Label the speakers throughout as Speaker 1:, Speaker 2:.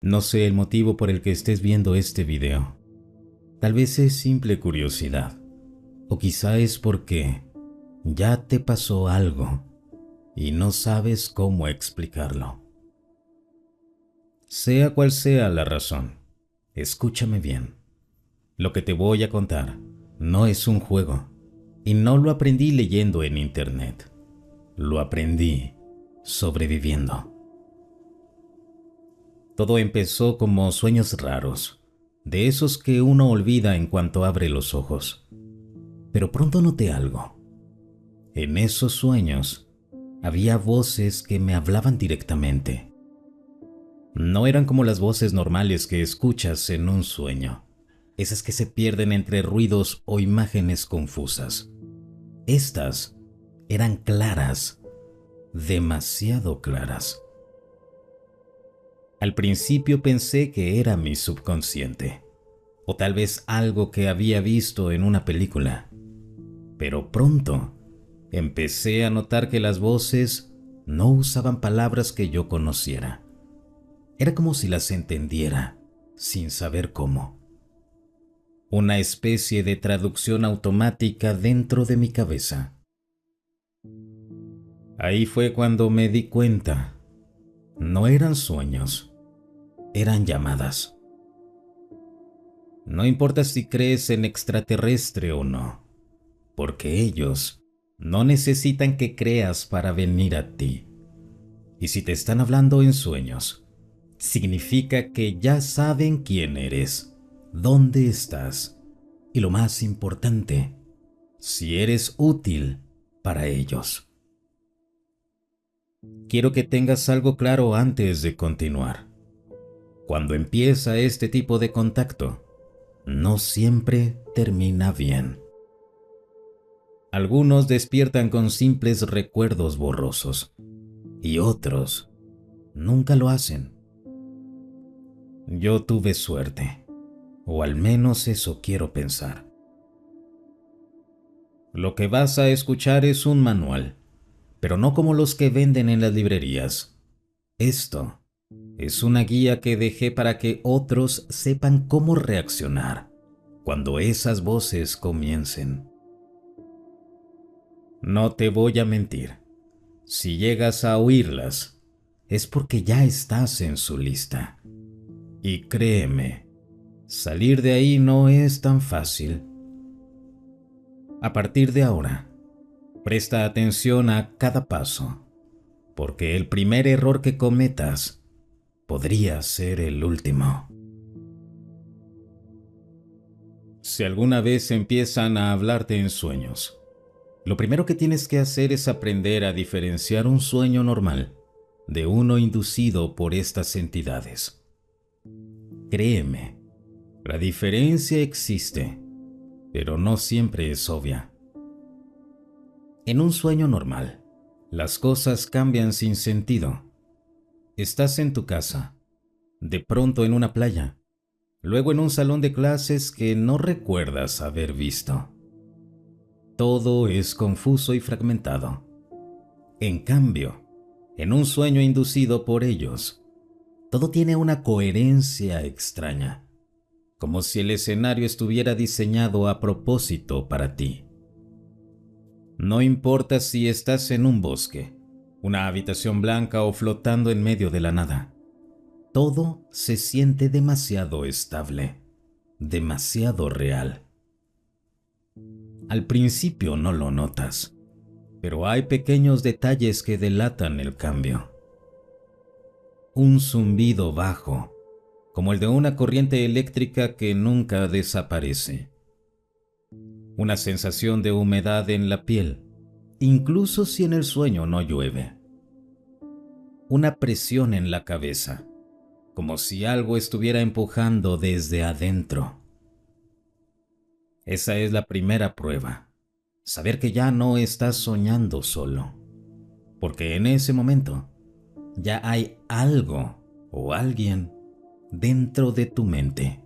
Speaker 1: No sé el motivo por el que estés viendo este video. Tal vez es simple curiosidad, o quizá es porque ya te pasó algo y no sabes cómo explicarlo. Sea cual sea la razón, escúchame bien. Lo que te voy a contar no es un juego y no lo aprendí leyendo en internet. Lo aprendí sobreviviendo. Todo empezó como sueños raros, de esos que uno olvida en cuanto abre los ojos. Pero pronto noté algo. En esos sueños había voces que me hablaban directamente. No eran como las voces normales que escuchas en un sueño, esas que se pierden entre ruidos o imágenes confusas. Estas eran claras, demasiado claras. Al principio pensé que era mi subconsciente, o tal vez algo que había visto en una película. Pero pronto empecé a notar que las voces no usaban palabras que yo conociera. Era como si las entendiera, sin saber cómo. Una especie de traducción automática dentro de mi cabeza. Ahí fue cuando me di cuenta. No eran sueños, eran llamadas. No importa si crees en extraterrestre o no, porque ellos no necesitan que creas para venir a ti. Y si te están hablando en sueños, significa que ya saben quién eres, dónde estás y lo más importante, si eres útil para ellos. Quiero que tengas algo claro antes de continuar. Cuando empieza este tipo de contacto, no siempre termina bien. Algunos despiertan con simples recuerdos borrosos y otros nunca lo hacen. Yo tuve suerte, o al menos eso quiero pensar. Lo que vas a escuchar es un manual, pero no como los que venden en las librerías. Esto es una guía que dejé para que otros sepan cómo reaccionar cuando esas voces comiencen. No te voy a mentir. Si llegas a oírlas, es porque ya estás en su lista. Y créeme, salir de ahí no es tan fácil. A partir de ahora, presta atención a cada paso, porque el primer error que cometas podría ser el último. Si alguna vez empiezan a hablarte en sueños, lo primero que tienes que hacer es aprender a diferenciar un sueño normal de uno inducido por estas entidades. Créeme, la diferencia existe, pero no siempre es obvia. En un sueño normal, las cosas cambian sin sentido. Estás en tu casa, de pronto en una playa, luego en un salón de clases que no recuerdas haber visto. Todo es confuso y fragmentado. En cambio, en un sueño inducido por ellos, todo tiene una coherencia extraña, como si el escenario estuviera diseñado a propósito para ti. No importa si estás en un bosque, una habitación blanca o flotando en medio de la nada. Todo se siente demasiado estable, demasiado real. Al principio no lo notas, pero hay pequeños detalles que delatan el cambio. Un zumbido bajo, como el de una corriente eléctrica que nunca desaparece. Una sensación de humedad en la piel, incluso si en el sueño no llueve. Una presión en la cabeza, como si algo estuviera empujando desde adentro. Esa es la primera prueba, saber que ya no estás soñando solo, porque en ese momento ya hay algo o alguien dentro de tu mente.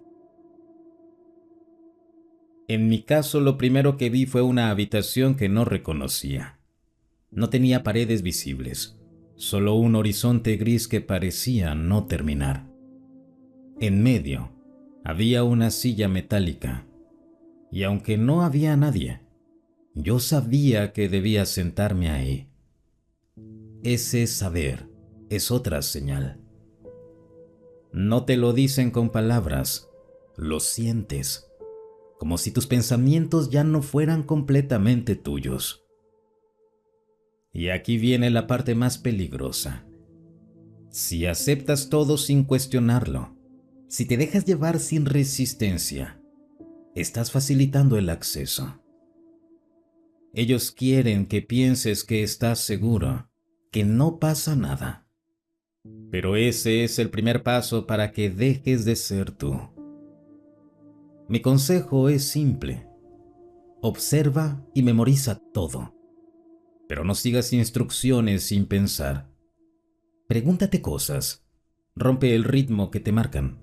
Speaker 1: En mi caso, lo primero que vi fue una habitación que no reconocía. No tenía paredes visibles, solo un horizonte gris que parecía no terminar. En medio había una silla metálica, y aunque no había nadie, yo sabía que debía sentarme ahí. Ese saber es otra señal. No te lo dicen con palabras, lo sientes, como si tus pensamientos ya no fueran completamente tuyos. Y aquí viene la parte más peligrosa. Si aceptas todo sin cuestionarlo, si te dejas llevar sin resistencia, estás facilitando el acceso. Ellos quieren que pienses que estás seguro, que no pasa nada. Pero ese es el primer paso para que dejes de ser tú. Mi consejo es simple. Observa y memoriza todo. Pero no sigas instrucciones sin pensar. Pregúntate cosas. Rompe el ritmo que te marcan.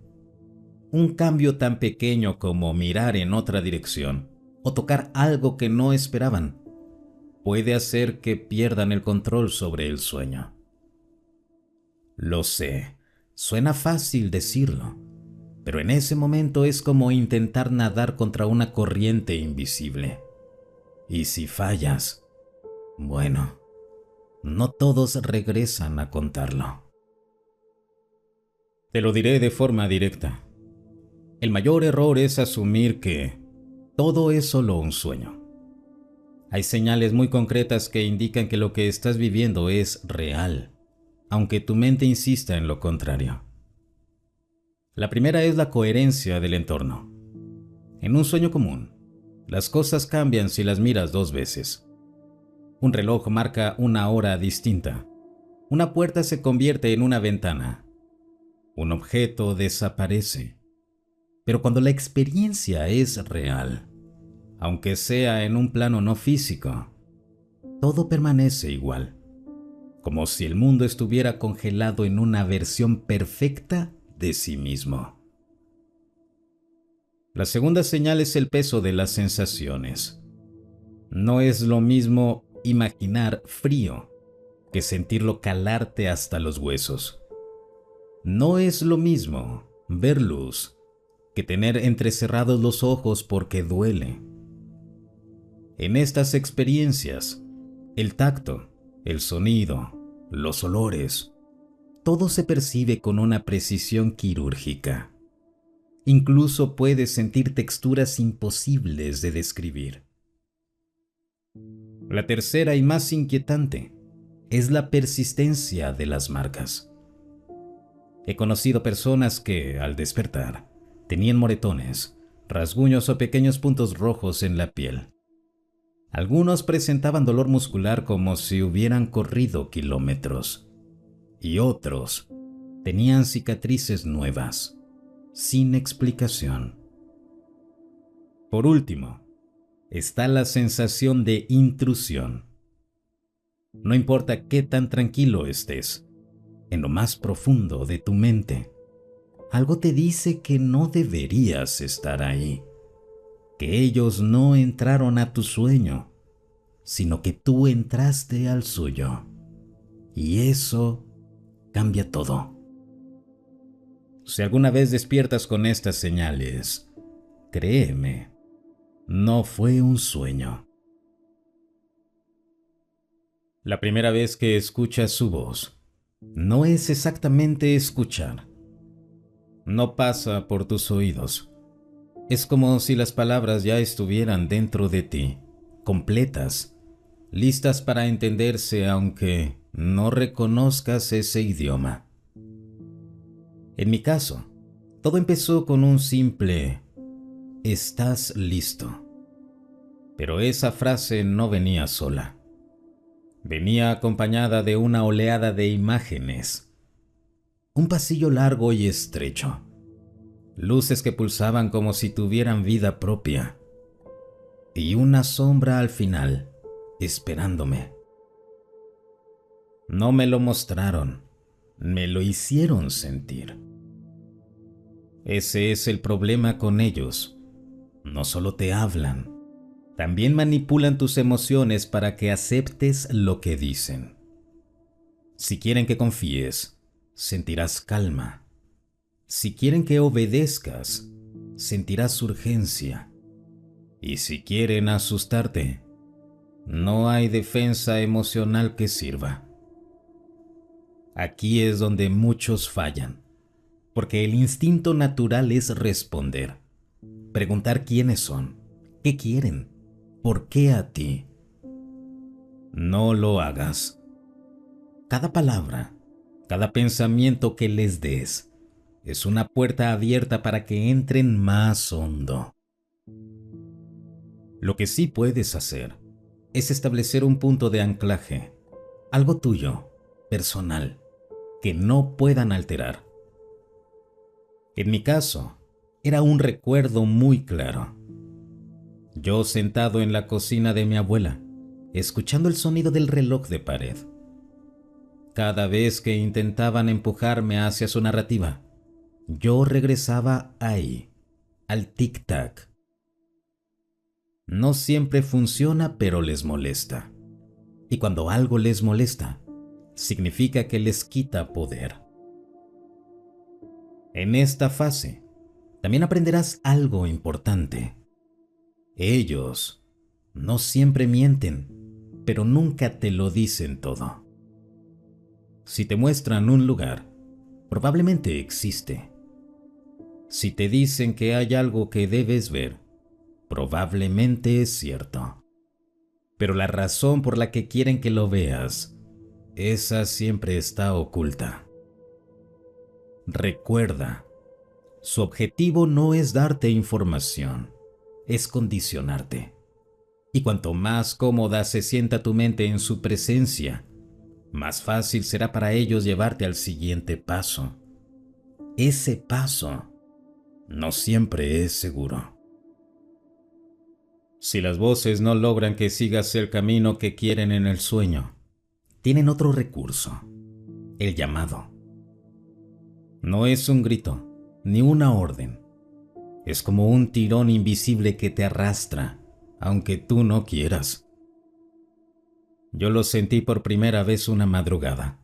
Speaker 1: Un cambio tan pequeño como mirar en otra dirección o tocar algo que no esperaban puede hacer que pierdan el control sobre el sueño. Lo sé, suena fácil decirlo, pero en ese momento es como intentar nadar contra una corriente invisible. Y si fallas, bueno, no todos regresan a contarlo. Te lo diré de forma directa. El mayor error es asumir que todo es solo un sueño. Hay señales muy concretas que indican que lo que estás viviendo es real, aunque tu mente insista en lo contrario. La primera es la coherencia del entorno. En un sueño común, las cosas cambian si las miras 2 veces. Un reloj marca una hora distinta. Una puerta se convierte en una ventana. Un objeto desaparece. Pero cuando la experiencia es real, aunque sea en un plano no físico, todo permanece igual, como si el mundo estuviera congelado en una versión perfecta de sí mismo. La segunda señal es el peso de las sensaciones. No es lo mismo imaginar frío que sentirlo calarte hasta los huesos. No es lo mismo ver luz que tener entrecerrados los ojos porque duele. En estas experiencias, el tacto, el sonido, los olores, todo se percibe con una precisión quirúrgica. Incluso puedes sentir texturas imposibles de describir. La tercera y más inquietante es la persistencia de las marcas. He conocido personas que, al despertar, tenían moretones, rasguños o pequeños puntos rojos en la piel. Algunos presentaban dolor muscular como si hubieran corrido kilómetros, y otros tenían cicatrices nuevas, sin explicación. Por último, está la sensación de intrusión. No importa qué tan tranquilo estés, en lo más profundo de tu mente, algo te dice que no deberías estar ahí, que ellos no entraron a tu sueño, sino que tú entraste al suyo. Y eso cambia todo. Si alguna vez despiertas con estas señales, créeme, no fue un sueño. La primera vez que escuchas su voz, no es exactamente escuchar. No pasa por tus oídos. Es como si las palabras ya estuvieran dentro de ti, completas, listas para entenderse aunque no reconozcas ese idioma. En mi caso, todo empezó con un simple "¿estás listo?". Pero esa frase no venía sola. Venía acompañada de una oleada de imágenes. Un pasillo largo y estrecho. Luces que pulsaban como si tuvieran vida propia. Y una sombra al final, esperándome. No me lo mostraron, me lo hicieron sentir. Ese es el problema con ellos. No solo te hablan, también manipulan tus emociones para que aceptes lo que dicen. Si quieren que confíes, sentirás calma. Si quieren que obedezcas, sentirás urgencia. Y si quieren asustarte, no hay defensa emocional que sirva. Aquí es donde muchos fallan, porque el instinto natural es responder, preguntar quiénes son, qué quieren, por qué a ti. No lo hagas. Cada palabra, cada pensamiento que les des, es una puerta abierta para que entren más hondo. Lo que sí puedes hacer es establecer un punto de anclaje, algo tuyo, personal, que no puedan alterar. En mi caso, era un recuerdo muy claro. Yo sentado en la cocina de mi abuela, escuchando el sonido del reloj de pared. Cada vez que intentaban empujarme hacia su narrativa, yo regresaba ahí, al tic-tac. No siempre funciona, pero les molesta. Y cuando algo les molesta, significa que les quita poder. En esta fase, también aprenderás algo importante. Ellos no siempre mienten, pero nunca te lo dicen todo. Si te muestran un lugar, probablemente existe. Si te dicen que hay algo que debes ver, probablemente es cierto. Pero la razón por la que quieren que lo veas, esa siempre está oculta. Recuerda, su objetivo no es darte información, es condicionarte. Y cuanto más cómoda se sienta tu mente en su presencia, más fácil será para ellos llevarte al siguiente paso. Ese paso no siempre es seguro. Si las voces no logran que sigas el camino que quieren en el sueño, tienen otro recurso, el llamado. No es un grito, ni una orden. Es como un tirón invisible que te arrastra, aunque tú no quieras. Yo lo sentí por primera vez una madrugada.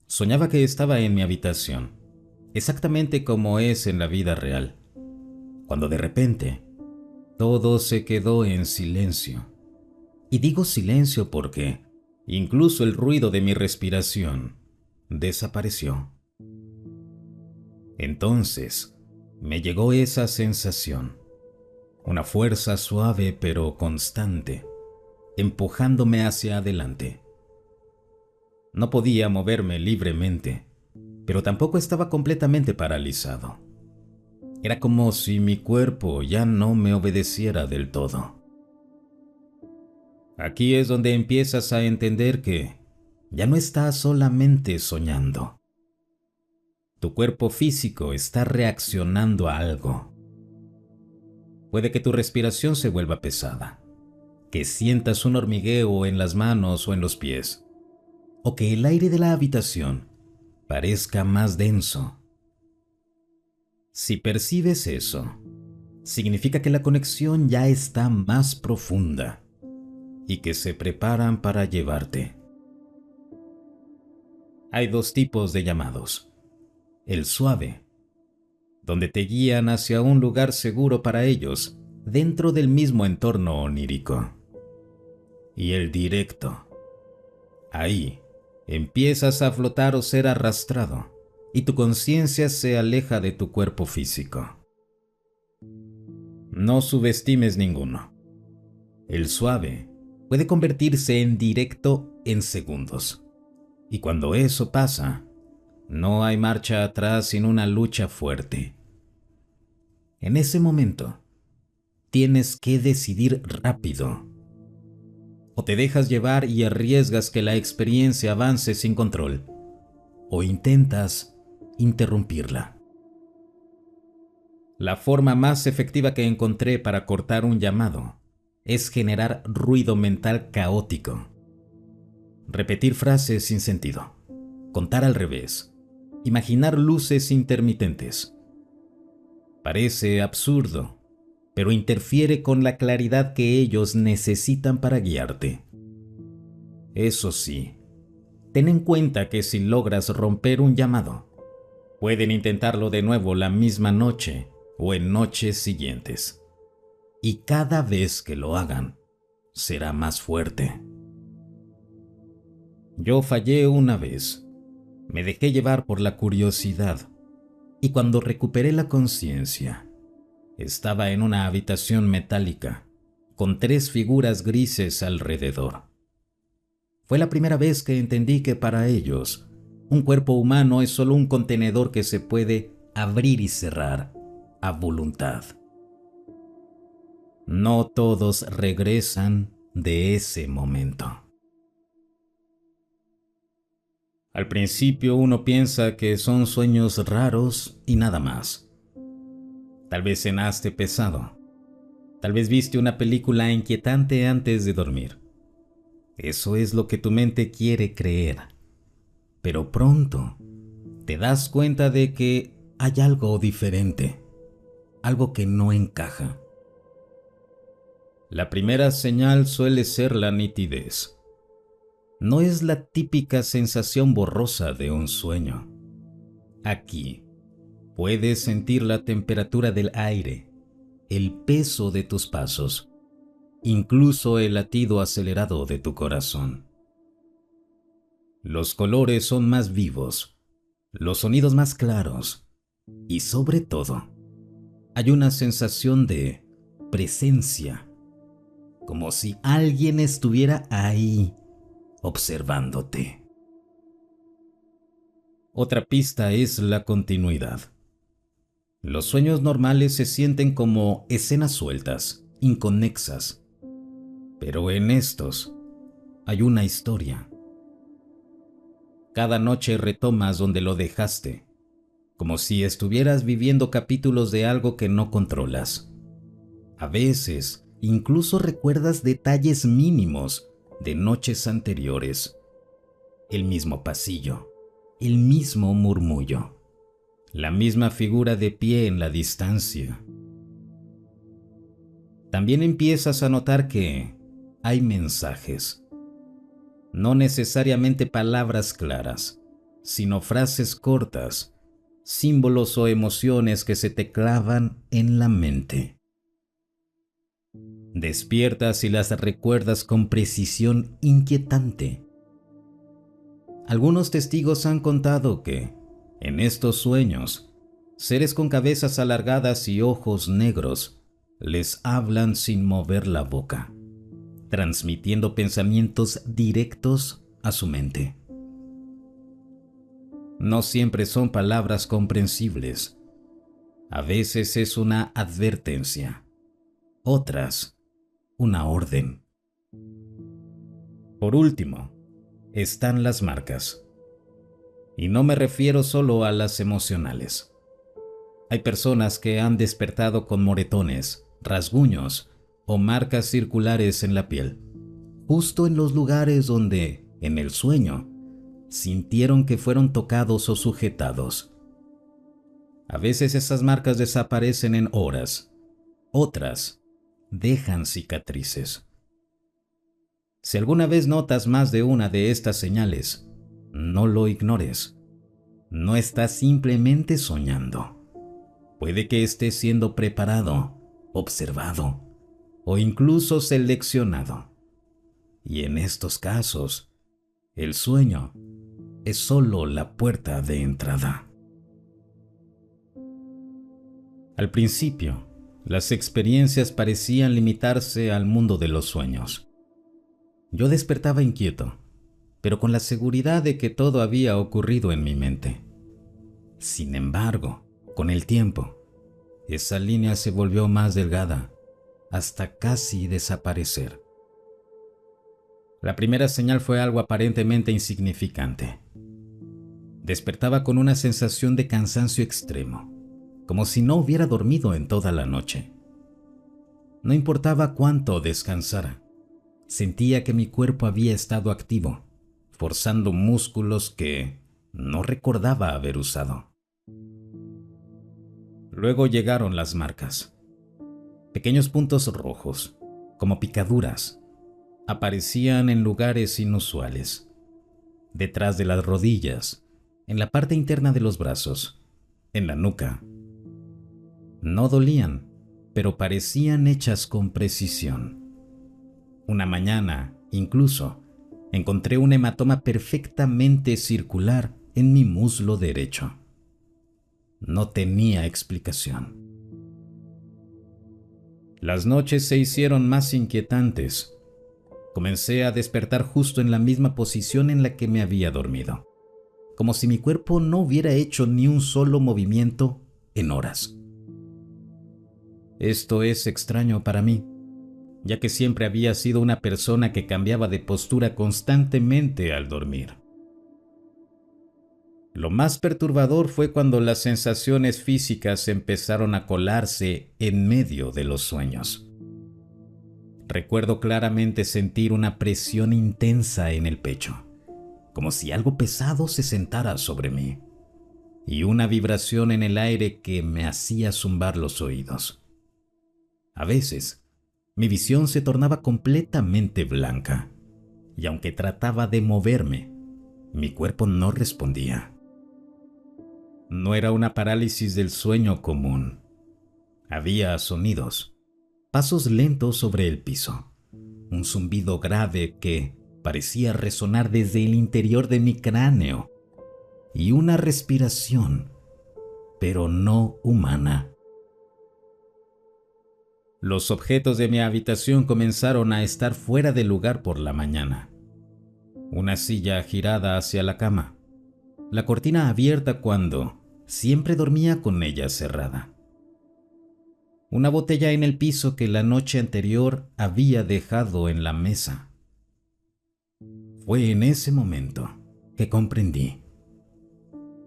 Speaker 1: Soñaba que estaba en mi habitación, exactamente como es en la vida real, cuando de repente todo se quedó en silencio. Y digo silencio porque incluso el ruido de mi respiración desapareció. Entonces me llegó esa sensación, una fuerza suave pero constante, empujándome hacia adelante. No podía moverme libremente, pero tampoco estaba completamente paralizado. Era como si mi cuerpo ya no me obedeciera del todo. Aquí es donde empiezas a entender que ya no estás solamente soñando. Tu cuerpo físico está reaccionando a algo. Puede que tu respiración se vuelva pesada, que sientas un hormigueo en las manos o en los pies, o que el aire de la habitación parezca más denso. Si percibes eso, significa que la conexión ya está más profunda y que se preparan para llevarte. Hay dos tipos de llamados. El suave, donde te guían hacia un lugar seguro para ellos dentro del mismo entorno onírico. Y el directo. Ahí empiezas a flotar o ser arrastrado y tu conciencia se aleja de tu cuerpo físico. No subestimes ninguno. El suave puede convertirse en directo en segundos. Y cuando eso pasa, no hay marcha atrás sin una lucha fuerte. En ese momento, tienes que decidir rápido. O te dejas llevar y arriesgas que la experiencia avance sin control, o intentas interrumpirla. La forma más efectiva que encontré para cortar un llamado es generar ruido mental caótico. Repetir frases sin sentido, contar al revés, imaginar luces intermitentes. Parece absurdo, pero interfiere con la claridad que ellos necesitan para guiarte. Eso sí, ten en cuenta que si logras romper un llamado, Pueden intentarlo de nuevo la misma noche o en noches siguientes. Y cada vez que lo hagan, será más fuerte. Yo fallé una vez. Me dejé llevar por la curiosidad. Y cuando recuperé la conciencia, estaba en una habitación metálica, con 3 figuras grises alrededor. Fue la primera vez que entendí que para ellos, un cuerpo humano es solo un contenedor que se puede abrir y cerrar a voluntad. No todos regresan de ese momento. Al principio uno piensa que son sueños raros y nada más. Tal vez cenaste pesado. Tal vez viste una película inquietante antes de dormir. Eso es lo que tu mente quiere creer. Pero pronto te das cuenta de que hay algo diferente, algo que no encaja. La primera señal suele ser la nitidez. No es la típica sensación borrosa de un sueño. Aquí puedes sentir la temperatura del aire, el peso de tus pasos, incluso el latido acelerado de tu corazón. Los colores son más vivos, los sonidos más claros y sobre todo, hay una sensación de presencia, como si alguien estuviera ahí observándote. Otra pista es la continuidad. Los sueños normales se sienten como escenas sueltas, inconexas, pero en estos hay una historia. Cada noche retomas donde lo dejaste, como si estuvieras viviendo capítulos de algo que no controlas. A veces, incluso recuerdas detalles mínimos de noches anteriores. El mismo pasillo, el mismo murmullo, la misma figura de pie en la distancia. También empiezas a notar que hay mensajes. No necesariamente palabras claras, sino frases cortas, símbolos o emociones que se te clavan en la mente. Despiertas y las recuerdas con precisión inquietante. Algunos testigos han contado que, en estos sueños, seres con cabezas alargadas y ojos negros les hablan sin mover la boca, transmitiendo pensamientos directos a su mente. No siempre son palabras comprensibles. A veces es una advertencia. Otras, una orden. Por último, están las marcas. Y no me refiero solo a las emocionales. Hay personas que han despertado con moretones, rasguños o marcas circulares en la piel, justo en los lugares donde, en el sueño, sintieron que fueron tocados o sujetados. A veces esas marcas desaparecen en horas, otras dejan cicatrices. Si alguna vez notas más de una de estas señales, no lo ignores. No estás simplemente soñando. Puede que estés siendo preparado, observado o incluso seleccionado. Y en estos casos, el sueño es solo la puerta de entrada. Al principio, las experiencias parecían limitarse al mundo de los sueños. Yo despertaba inquieto, pero con la seguridad de que todo había ocurrido en mi mente. Sin embargo, con el tiempo, esa línea se volvió más delgada, hasta casi desaparecer. La primera señal fue algo aparentemente insignificante. Despertaba con una sensación de cansancio extremo, como si no hubiera dormido en toda la noche. No importaba cuánto descansara, sentía que mi cuerpo había estado activo, forzando músculos que no recordaba haber usado. Luego llegaron las marcas. Pequeños puntos rojos, como picaduras, aparecían en lugares inusuales. Detrás de las rodillas, en la parte interna de los brazos en la nuca. No dolían, pero parecían hechas con precisión. Una mañana, incluso, encontré un hematoma perfectamente circular en mi muslo derecho. No tenía explicación. Las noches se hicieron más inquietantes. Comencé a despertar justo en la misma posición en la que me había dormido, como si mi cuerpo no hubiera hecho ni un solo movimiento en horas. Esto es extraño para mí, ya que siempre había sido una persona que cambiaba de postura constantemente al dormir. Lo más perturbador fue cuando las sensaciones físicas empezaron a colarse en medio de los sueños. Recuerdo claramente sentir una presión intensa en el pecho, como si algo pesado se sentara sobre mí, y una vibración en el aire que me hacía zumbar los oídos. A veces, mi visión se tornaba completamente blanca, y aunque trataba de moverme, mi cuerpo no respondía. No era una parálisis del sueño común. Había sonidos, pasos lentos sobre el piso, un zumbido grave que parecía resonar desde el interior de mi cráneo, y una respiración, pero no humana. Los objetos de mi habitación comenzaron a estar fuera de lugar por la mañana. Una silla girada hacia la cama, la cortina abierta cuando siempre dormía con ella cerrada. Una botella en el piso que la noche anterior había dejado en la mesa. Fue en ese momento que comprendí.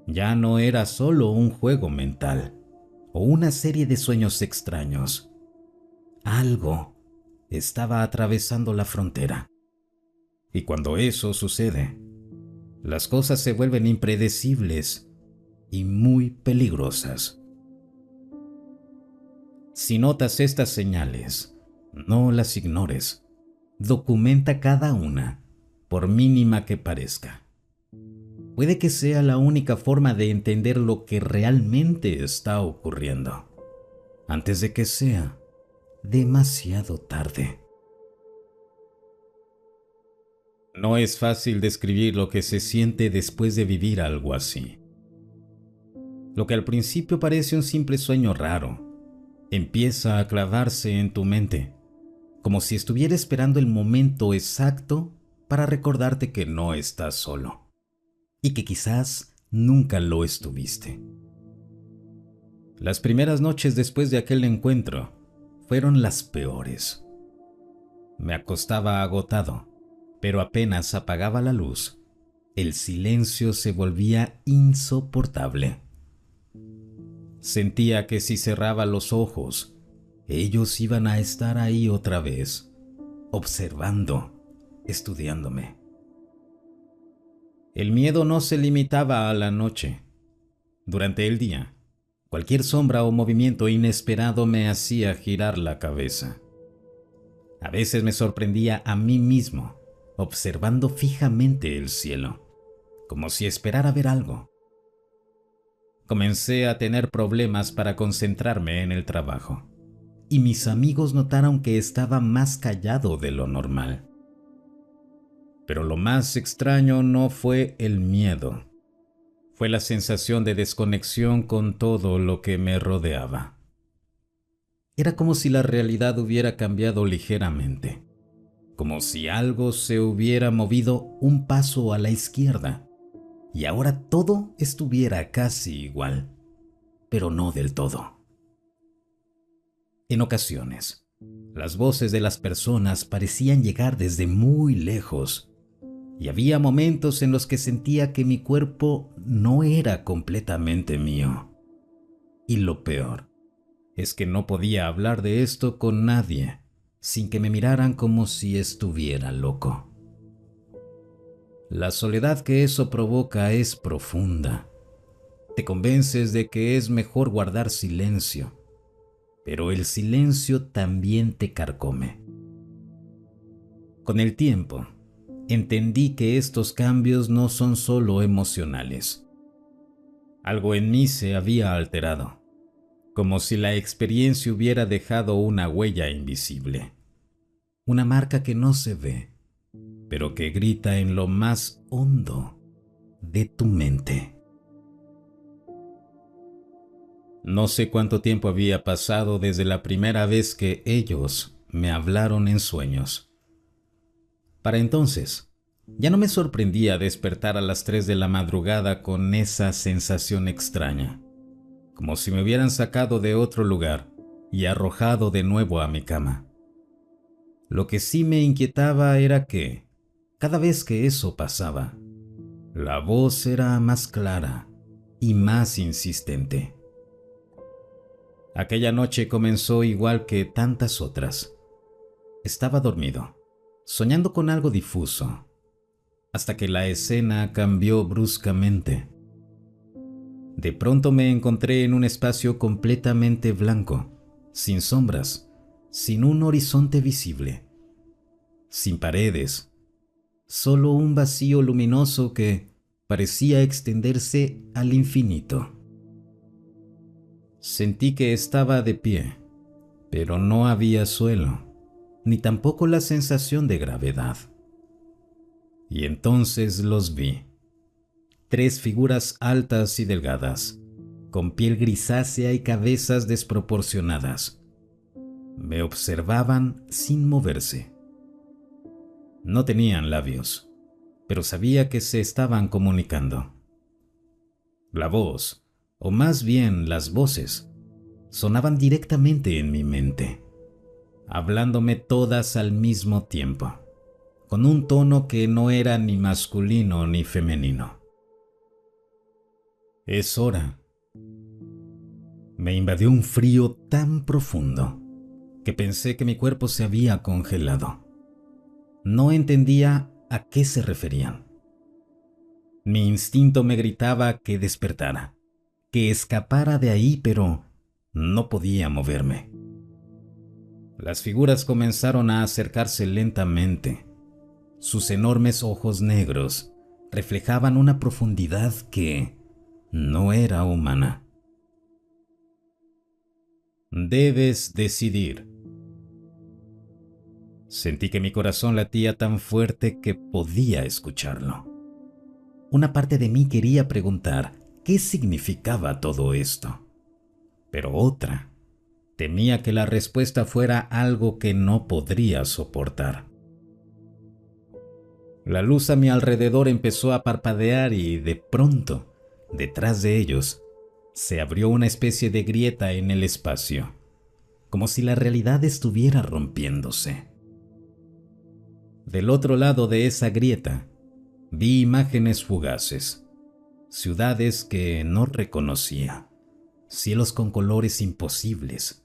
Speaker 1: Ya no era solo un juego mental o una serie de sueños extraños. Algo estaba atravesando la frontera. Y cuando eso sucede, las cosas se vuelven impredecibles y muy peligrosas. Si notas estas señales, no las ignores. Documenta cada una, por mínima que parezca. Puede que sea la única forma de entender lo que realmente está ocurriendo, antes de que sea demasiado tarde. No es fácil describir lo que se siente después de vivir algo así. Lo que al principio parece un simple sueño raro, empieza a clavarse en tu mente, como si estuviera esperando el momento exacto para recordarte que no estás solo, y que quizás nunca lo estuviste. Las primeras noches después de aquel encuentro fueron las peores. Me acostaba agotado, pero apenas apagaba la luz, el silencio se volvía insoportable. Sentía que si cerraba los ojos, ellos iban a estar ahí otra vez, observando, estudiándome. El miedo no se limitaba a la noche. Durante el día, cualquier sombra o movimiento inesperado me hacía girar la cabeza. A veces me sorprendía a mí mismo, observando fijamente el cielo, como si esperara ver algo. Comencé a tener problemas para concentrarme en el trabajo, y mis amigos notaron que estaba más callado de lo normal. Pero lo más extraño no fue el miedo, fue la sensación de desconexión con todo lo que me rodeaba. Era como si la realidad hubiera cambiado ligeramente, como si algo se hubiera movido un paso a la izquierda, y ahora todo estuviera casi igual, pero no del todo. En ocasiones, las voces de las personas parecían llegar desde muy lejos, y había momentos en los que sentía que mi cuerpo no era completamente mío. Y lo peor es que no podía hablar de esto con nadie sin que me miraran como si estuviera loco. La soledad que eso provoca es profunda. Te convences de que es mejor guardar silencio, pero el silencio también te carcome. Con el tiempo, entendí que estos cambios no son solo emocionales. Algo en mí se había alterado, como si la experiencia hubiera dejado una huella invisible, una marca que no se ve, pero que grita en lo más hondo de tu mente. No sé cuánto tiempo había pasado desde la primera vez que ellos me hablaron en sueños. Para entonces, ya no me sorprendía despertar a las 3 de la madrugada con esa sensación extraña, como si me hubieran sacado de otro lugar y arrojado de nuevo a mi cama. Lo que sí me inquietaba era que, cada vez que eso pasaba, la voz era más clara y más insistente. Aquella noche comenzó igual que tantas otras. Estaba dormido, soñando con algo difuso, hasta que la escena cambió bruscamente. De pronto me encontré en un espacio completamente blanco, sin sombras, sin un horizonte visible, sin paredes, solo un vacío luminoso que parecía extenderse al infinito. Sentí que estaba de pie, pero no había suelo, ni tampoco la sensación de gravedad. Y entonces los vi. 3 figuras altas y delgadas, con piel grisácea y cabezas desproporcionadas. Me observaban sin moverse. No tenían labios, pero sabía que se estaban comunicando. La voz, o más bien las voces, sonaban directamente en mi mente, hablándome todas al mismo tiempo, con un tono que no era ni masculino ni femenino. Es hora. Me invadió un frío tan profundo que pensé que mi cuerpo se había congelado. No entendía a qué se referían. Mi instinto me gritaba que despertara, que escapara de ahí, pero no podía moverme. Las figuras comenzaron a acercarse lentamente. Sus enormes ojos negros reflejaban una profundidad que no era humana. Debes decidir. Sentí que mi corazón latía tan fuerte que podía escucharlo. Una parte de mí quería preguntar qué significaba todo esto, pero otra temía que la respuesta fuera algo que no podría soportar. La luz a mi alrededor empezó a parpadear y de pronto, detrás de ellos, se abrió una especie de grieta en el espacio, como si la realidad estuviera rompiéndose. Del otro lado de esa grieta, vi imágenes fugaces, ciudades que no reconocía, cielos con colores imposibles,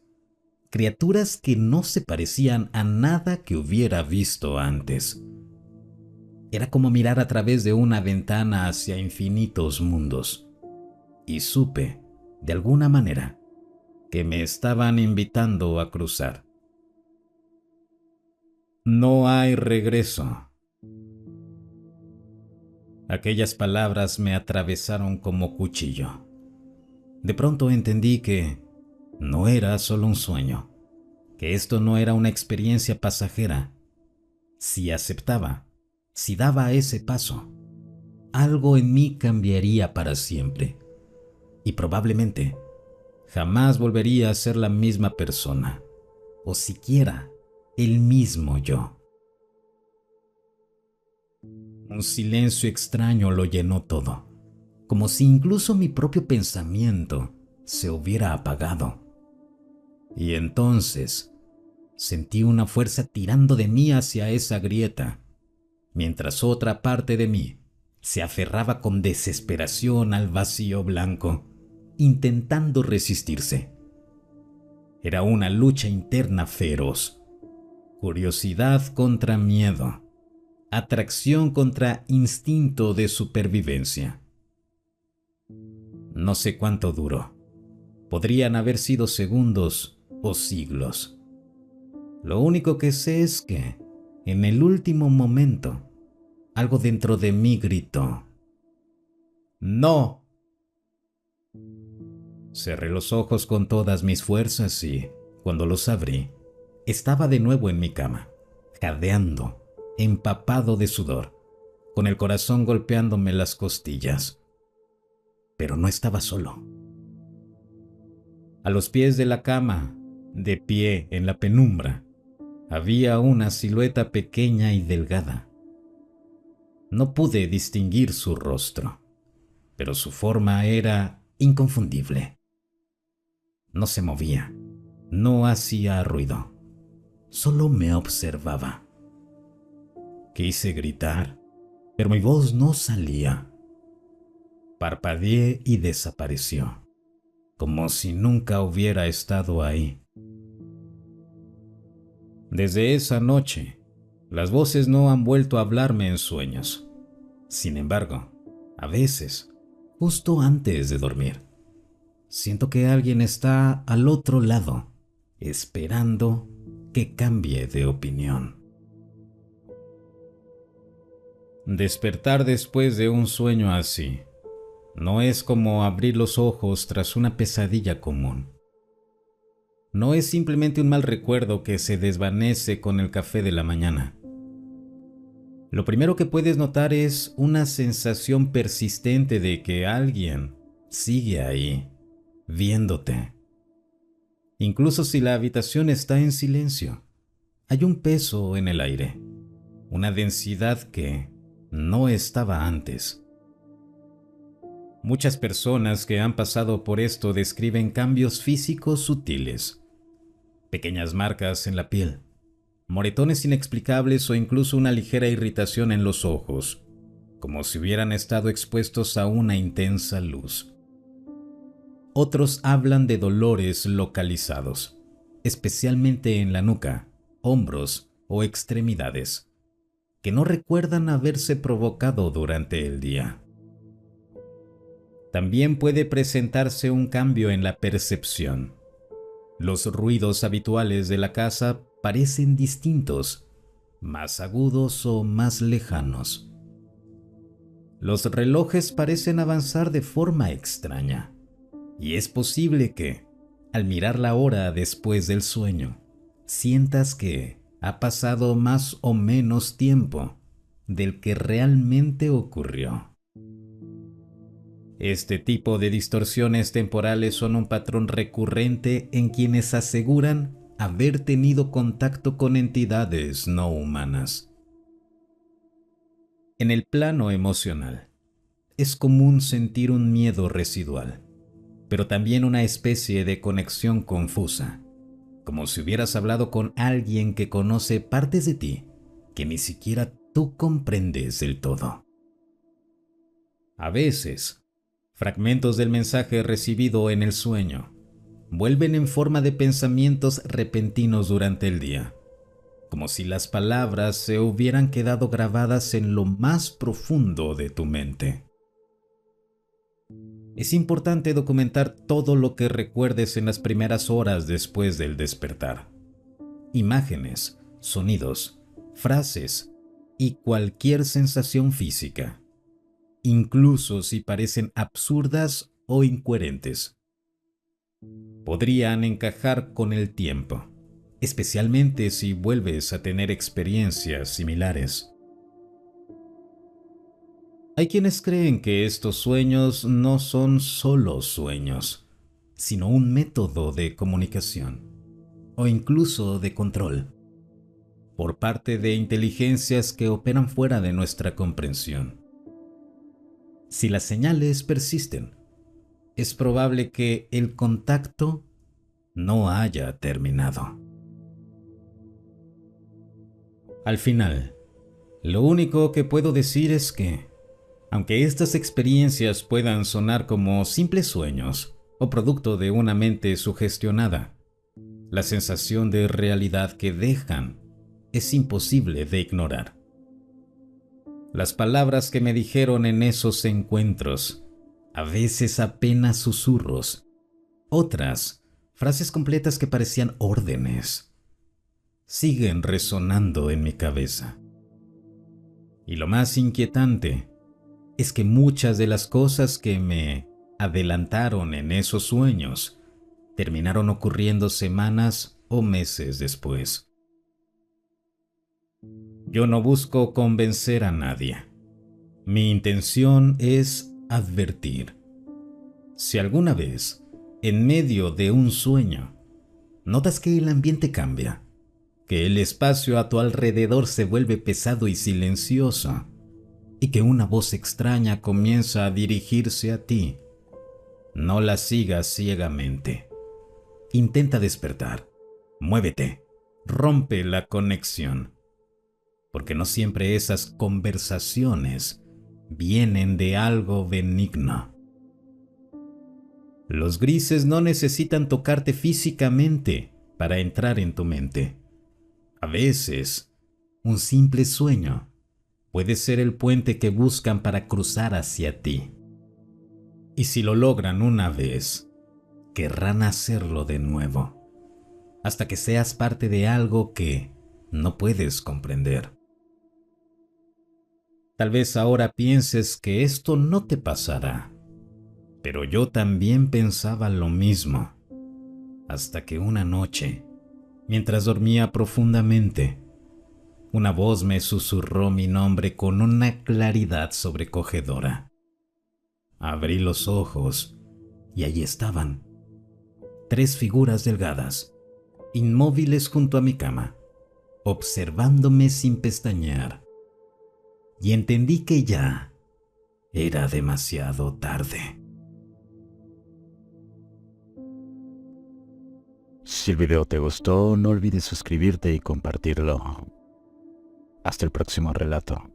Speaker 1: criaturas que no se parecían a nada que hubiera visto antes. Era como mirar a través de una ventana hacia infinitos mundos, y supe, de alguna manera, que me estaban invitando a cruzar. No hay regreso. Aquellas palabras me atravesaron como cuchillo. De pronto entendí que no era solo un sueño, que esto no era una experiencia pasajera. Si aceptaba, si daba ese paso, algo en mí cambiaría para siempre. Y probablemente jamás volvería a ser la misma persona, o siquiera el mismo yo. Un silencio extraño lo llenó todo, como si incluso mi propio pensamiento se hubiera apagado. Y entonces sentí una fuerza tirando de mí hacia esa grieta, mientras otra parte de mí se aferraba con desesperación al vacío blanco, intentando resistirse. Era una lucha interna feroz, curiosidad contra miedo, atracción contra instinto de supervivencia. No sé cuánto duró. Podrían haber sido segundos o siglos. Lo único que sé es que, en el último momento, algo dentro de mí gritó: ¡No! Cerré los ojos con todas mis fuerzas y, cuando los abrí, estaba de nuevo en mi cama, jadeando, empapado de sudor, con el corazón golpeándome las costillas. Pero no estaba solo. A los pies de la cama, de pie en la penumbra, había una silueta pequeña y delgada. No pude distinguir su rostro, pero su forma era inconfundible. No se movía, no hacía ruido, solo me observaba. Quise gritar, pero mi voz no salía. Parpadeé y desapareció, como si nunca hubiera estado ahí. Desde esa noche, las voces no han vuelto a hablarme en sueños. Sin embargo, a veces, justo antes de dormir, siento que alguien está al otro lado, esperando que cambie de opinión. Despertar después de un sueño así no es como abrir los ojos tras una pesadilla común. No es simplemente un mal recuerdo que se desvanece con el café de la mañana. Lo primero que puedes notar es una sensación persistente de que alguien sigue ahí, viéndote. Incluso si la habitación está en silencio, hay un peso en el aire, una densidad que no estaba antes. Muchas personas que han pasado por esto describen cambios físicos sutiles, pequeñas marcas en la piel, moretones inexplicables o incluso una ligera irritación en los ojos, como si hubieran estado expuestos a una intensa luz. Otros hablan de dolores localizados, especialmente en la nuca, hombros o extremidades, que no recuerdan haberse provocado durante el día. También puede presentarse un cambio en la percepción. Los ruidos habituales de la casa parecen distintos, más agudos o más lejanos. Los relojes parecen avanzar de forma extraña, y es posible que, al mirar la hora después del sueño, sientas que ha pasado más o menos tiempo del que realmente ocurrió. Este tipo de distorsiones temporales son un patrón recurrente en quienes aseguran haber tenido contacto con entidades no humanas. En el plano emocional, es común sentir un miedo residual, pero también una especie de conexión confusa, como si hubieras hablado con alguien que conoce partes de ti que ni siquiera tú comprendes del todo. A veces, fragmentos del mensaje recibido en el sueño vuelven en forma de pensamientos repentinos durante el día, como si las palabras se hubieran quedado grabadas en lo más profundo de tu mente. Es importante documentar todo lo que recuerdes en las primeras horas después del despertar. Imágenes, sonidos, frases y cualquier sensación física, incluso si parecen absurdas o incoherentes. Podrían encajar con el tiempo, especialmente si vuelves a tener experiencias similares. Hay quienes creen que estos sueños no son solo sueños, sino un método de comunicación o incluso de control por parte de inteligencias que operan fuera de nuestra comprensión. Si las señales persisten, es probable que el contacto no haya terminado. Al final, lo único que puedo decir es que, aunque estas experiencias puedan sonar como simples sueños o producto de una mente sugestionada, la sensación de realidad que dejan es imposible de ignorar. Las palabras que me dijeron en esos encuentros, a veces apenas susurros, otras frases completas que parecían órdenes, siguen resonando en mi cabeza. Y lo más inquietante es que muchas de las cosas que me adelantaron en esos sueños terminaron ocurriendo semanas o meses después. Yo no busco convencer a nadie. Mi intención es advertir. Si alguna vez, en medio de un sueño, notas que el ambiente cambia, que el espacio a tu alrededor se vuelve pesado y silencioso, y que una voz extraña comienza a dirigirse a ti, no la sigas ciegamente. Intenta despertar, muévete, rompe la conexión, porque no siempre esas conversaciones vienen de algo benigno. Los grises no necesitan tocarte físicamente para entrar en tu mente. A veces, un simple sueño puede ser el puente que buscan para cruzar hacia ti. Y si lo logran una vez, querrán hacerlo de nuevo, hasta que seas parte de algo que no puedes comprender. Tal vez ahora pienses que esto no te pasará, pero yo también pensaba lo mismo, hasta que una noche, mientras dormía profundamente, una voz me susurró mi nombre con una claridad sobrecogedora. Abrí los ojos y allí estaban, 3 figuras delgadas, inmóviles junto a mi cama, observándome sin pestañear. Y entendí que ya era demasiado tarde.
Speaker 2: Si el video te gustó, no olvides suscribirte y compartirlo. Hasta el próximo relato.